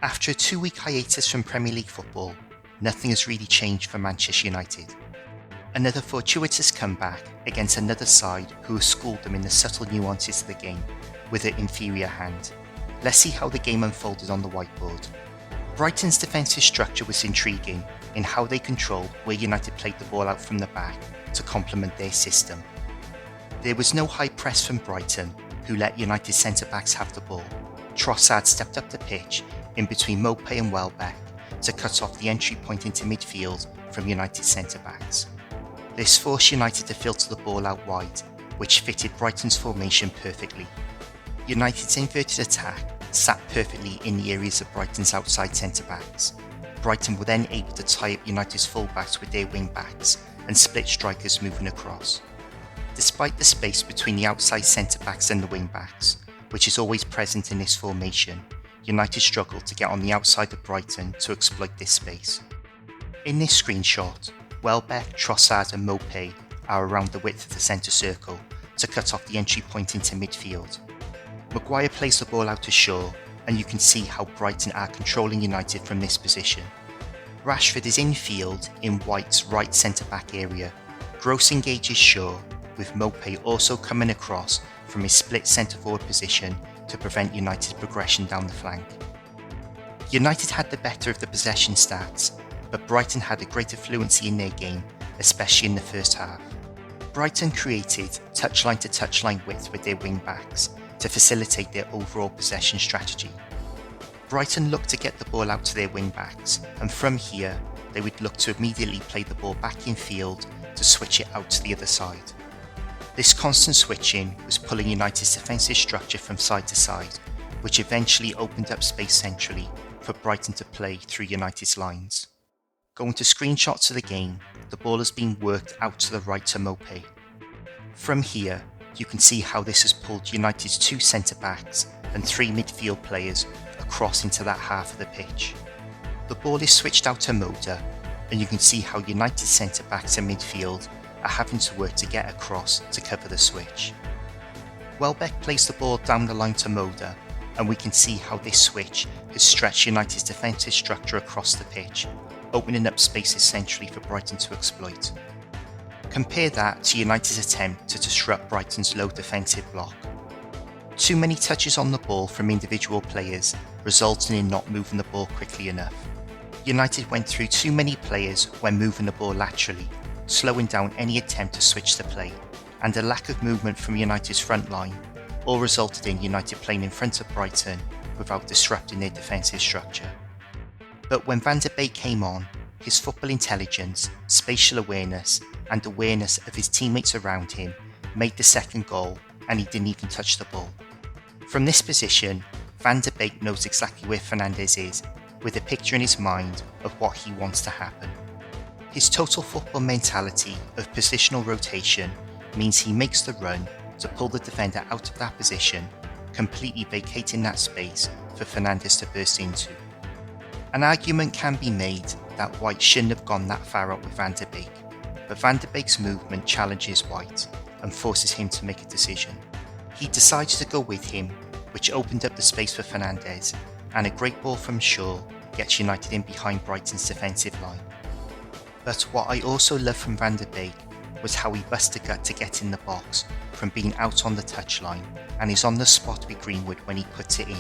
After a 2-week hiatus from Premier League football, nothing has really changed for Manchester United. Another fortuitous comeback against another side who has schooled them in the subtle nuances of the game with an inferior hand. Let's see how the game unfolded on the whiteboard. Brighton's defensive structure was intriguing in how they controlled where United played the ball out from the back to complement their system. There was no high press from Brighton, who let United centre-backs have the ball. Trossard stepped up the pitch in between Mopé and Welbeck to cut off the entry point into midfield from United centre-backs. This forced United to filter the ball out wide, which fitted Brighton's formation perfectly. United's inverted attack sat perfectly in the areas of Brighton's outside centre-backs. Brighton were then able to tie up United's full-backs with their wing-backs and split strikers moving across. Despite the space between the outside centre-backs and the wing-backs, which is always present in this formation, United struggled to get on the outside of Brighton to exploit this space. In this screenshot, Welbeck, Trossard and Mopé are around the width of the centre circle to cut off the entry point into midfield. Maguire plays the ball out to Shaw, and you can see how Brighton are controlling United from this position. Rashford is in field in White's right centre-back area. Gross engages Shaw, with Mopé also coming across from his split centre-forward position to prevent United's progression down the flank. United had the better of the possession stats, but Brighton had a greater fluency in their game, especially in the first half. Brighton created touchline-to-touchline width with their wing-backs to facilitate their overall possession strategy. Brighton looked to get the ball out to their wing-backs, and from here they would look to immediately play the ball back in field to switch it out to the other side. This constant switching was pulling United's defensive structure from side to side, which eventually opened up space centrally for Brighton to play through United's lines. Going to screenshots of the game, the ball has been worked out to the right to Mopé. From here, you can see how this has pulled United's 2 centre-backs and 3 midfield players across into that half of the pitch. The ball is switched out to Moda, and you can see how United's centre-backs and midfield are having to work to get across to cover the switch. Welbeck plays the ball down the line to Moda, and we can see how this switch has stretched United's defensive structure across the pitch, opening up spaces centrally for Brighton to exploit. Compare that to United's attempt to disrupt Brighton's low defensive block. Too many touches on the ball from individual players, resulting in not moving the ball quickly enough. United went through too many players when moving the ball laterally, slowing down any attempt to switch the play, and a lack of movement from United's front line, all resulted in United playing in front of Brighton without disrupting their defensive structure. But when Van der Beek came on, his football intelligence, spatial awareness, and awareness of his teammates around him made the second goal, and he didn't even touch the ball. From this position, Van der Beek knows exactly where Fernandes is, with a picture in his mind of what he wants to happen. His total football mentality of positional rotation means he makes the run to pull the defender out of that position, completely vacating that space for Fernandes to burst into. An argument can be made that White shouldn't have gone that far up with Van der Beek, but Van der Beek's movement challenges White and forces him to make a decision. He decides to go with him, which opened up the space for Fernandes, and a great ball from Shaw gets United in behind Brighton's defensive line. But what I also loved from Van der Beek was how he busted a gut to get in the box from being out on the touchline, and is on the spot with Greenwood when he puts it in.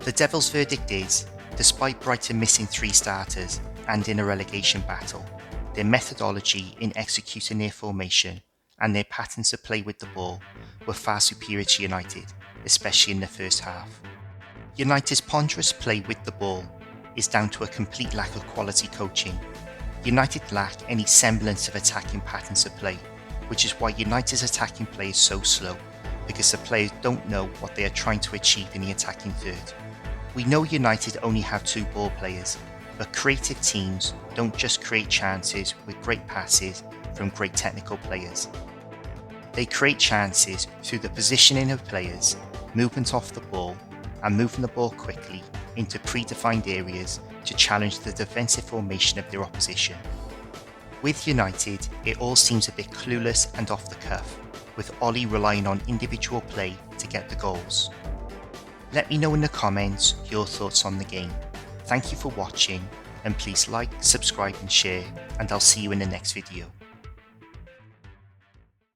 The Devils' verdict is, despite Brighton missing 3 starters and in a relegation battle, their methodology in executing their formation and their patterns to play with the ball were far superior to United, especially in the first half. United's ponderous play with the ball is down to a complete lack of quality coaching. United lack any semblance of attacking patterns of play, which is why United's attacking play is so slow, because the players don't know what they are trying to achieve in the attacking third. We know United only have 2 ball players, but creative teams don't just create chances with great passes from great technical players. They create chances through the positioning of players, movement off the ball, and moving the ball quickly into predefined areas to challenge the defensive formation of their opposition. With United, it all seems a bit clueless and off the cuff, with Ollie relying on individual play to get the goals. Let me know in the comments your thoughts on the game. Thank you for watching, and please like, subscribe and share, and I'll see you in the next video.